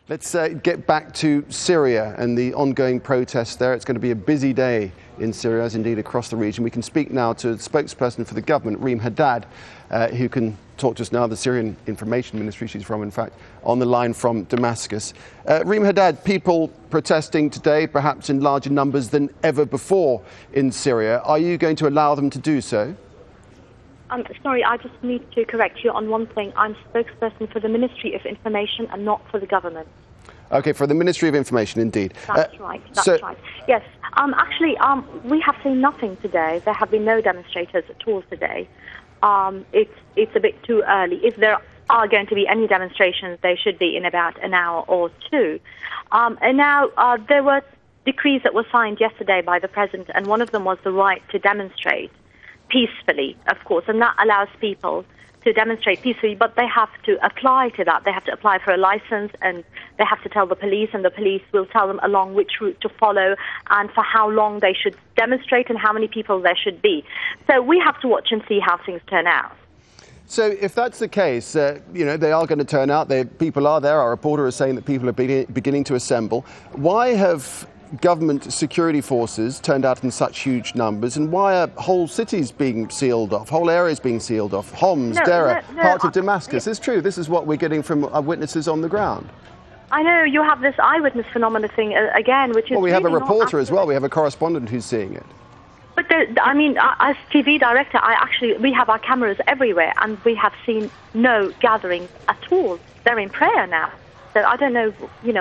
Let's get back to Syria and the ongoing protests there. It's going to be a busy day in Syria, as indeed across the region. We can speak now to the spokesperson for the government, Reem Haddad, who can talk to us now, the Syrian Information Ministry she's from, in fact, on the line from Damascus. Reem Haddad, people protesting today, perhaps in larger numbers than ever before in Syria. Are you going to allow them to do so? Sorry, I just need to correct you on one thing. I'm spokesperson for the Ministry of Information and not for the government. OK, for the Ministry of Information, indeed. That's right, that's right. Yes, actually, we have seen nothing today. There have been no demonstrators at all today. It's a bit too early. If there are going to be any demonstrations, they should be in about an hour or two. And now, there were decrees that were signed yesterday by the President, and one of them was the right to demonstrate peacefully, of course, and that allows people to demonstrate peacefully, but they have to apply to that. They have to apply for a license, and they have to tell the police, and the police will tell them along which route to follow and for how long they should demonstrate and how many people there should be. So we have to watch and see how things turn out. So if that's the case, you know, they are going to turn out, people are there, our reporter is saying that people are beginning to assemble. Why have government security forces turned out in such huge numbers, and why are whole cities being sealed off, whole areas being sealed off, Homs, Deraa, parts of Damascus? It's true, this is what we're getting from our witnesses on the ground. I know, you have this eyewitness phenomena thing again, which is... Well, we have a reporter as well, we have a correspondent who's seeing it. But I mean, as TV director, we have our cameras everywhere, and we have seen no gathering at all. They're in prayer now. So I don't know,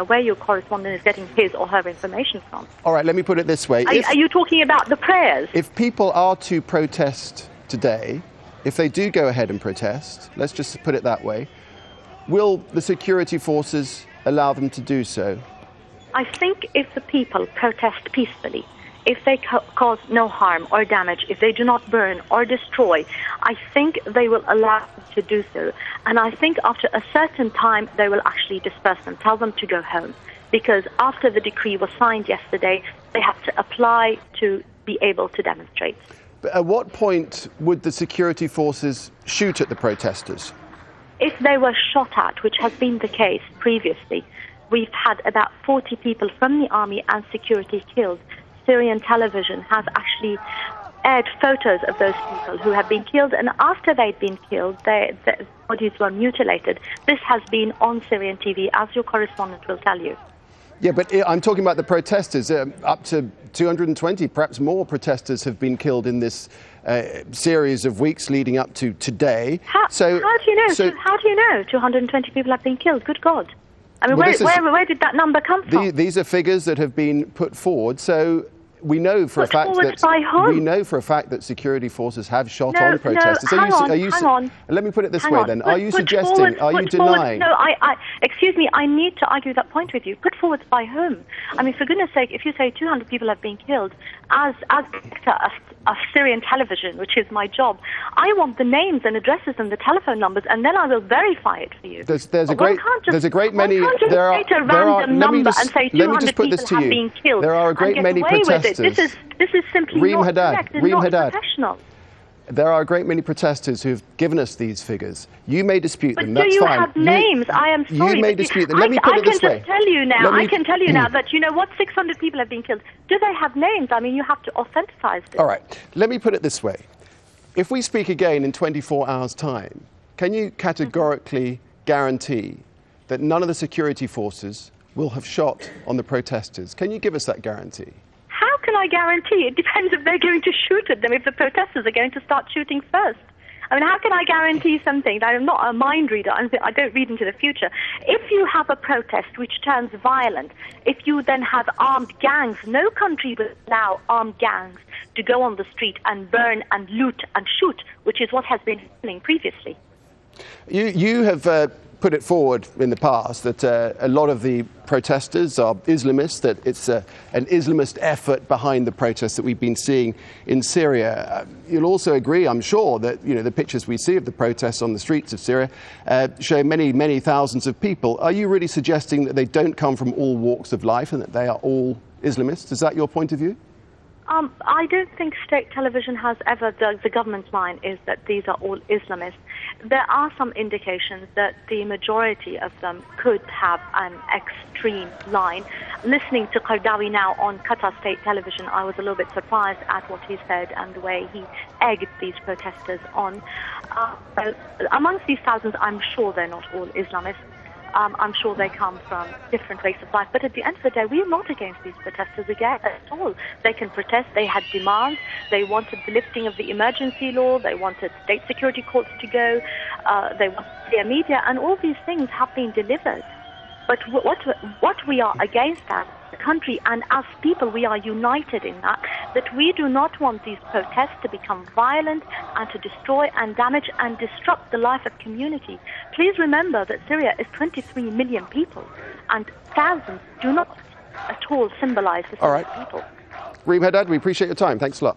where your correspondent is getting his or her information from. All right, let me put it this way. Are you talking about the prayers? If people are to protest today, if they do go ahead and protest, let's just put it that way, will the security forces allow them to do so? I think if the people protest peacefully, if they cause no harm or damage, if they do not burn or destroy, I think they will allow them to do so. And I think after a certain time, they will actually disperse them, tell them to go home. Because after the decree was signed yesterday, they have to apply to be able to demonstrate. But at what point would the security forces shoot at the protesters? If they were shot at, which has been the case previously, we've had about 40 people from the army and security killed. Syrian television has actually aired photos of those people who have been killed, and after they'd been killed, their bodies were mutilated. This has been on Syrian TV, as your correspondent will tell you. Yeah, but I'm talking about the protesters. Up to 220, perhaps more protesters have been killed in this series of weeks leading up to today. How do you know? How do you know 220 people have been killed? Good God. I mean, where did that number come from? These are figures that have been put forward, so we know for a fact that security forces have shot on protesters. Hang on. Let me put it this way then. Are you suggesting, are you denying? No, excuse me, I need to argue that point with you. Put forward by whom? I mean, for goodness sake, if you say 200 people have been killed, as director of Syrian television, which is my job, I want the names and addresses and the telephone numbers, and then I will verify it for you. There's a great many. There are a great many protesters. This is simply Reem not Haddad, correct. It's not professional. There are a great many protesters who've given us these figures. You may dispute them. But that's do you fine. have names? I am sorry. You may dispute them. Let me put it this way. I can tell you now that 600 people have been killed. Do they have names? I mean, you have to authenticize this. All right. Let me put it this way. If we speak again in 24 hours' time, can you categorically guarantee that none of the security forces will have shot on the protesters? Can you give us that guarantee? How can I guarantee? It depends if they're going to shoot at them, if the protesters are going to start shooting first. I mean, how can I guarantee something? I'm not a mind reader. I don't read into the future. If you have a protest which turns violent, if you then have armed gangs, no country will allow armed gangs to go on the street and burn and loot and shoot, which is what has been happening previously. You have put it forward in the past that a lot of the protesters are Islamists, that it's an Islamist effort behind the protests that we've been seeing in Syria. You'll also agree, I'm sure, that the pictures we see of the protests on the streets of Syria show many, many thousands of people. Are you really suggesting that they don't come from all walks of life and that they are all Islamists? Is that your point of view? I don't think state television has ever, the government line is that these are all Islamists. there are some indications that the majority of them could have an extreme line. Listening to Qardawi now on Qatar State Television, I was a little bit surprised at what he said and the way he egged these protesters on. Amongst these thousands, I'm sure they're not all Islamists. I'm sure they come from different walks of life. But at the end of the day, we are not against these protesters again at all. They can protest. They had demands. They wanted the lifting of the emergency law. They wanted state security courts to go. They wanted their media. And all these things have been delivered. But what we are against as a country and as people, we are united in that we do not want these protests to become violent and to destroy and damage and disrupt the life of community. Please remember that Syria is 23 million people, and thousands do not at all symbolize the Syrian people. Reem Haddad, we appreciate your time. Thanks a lot.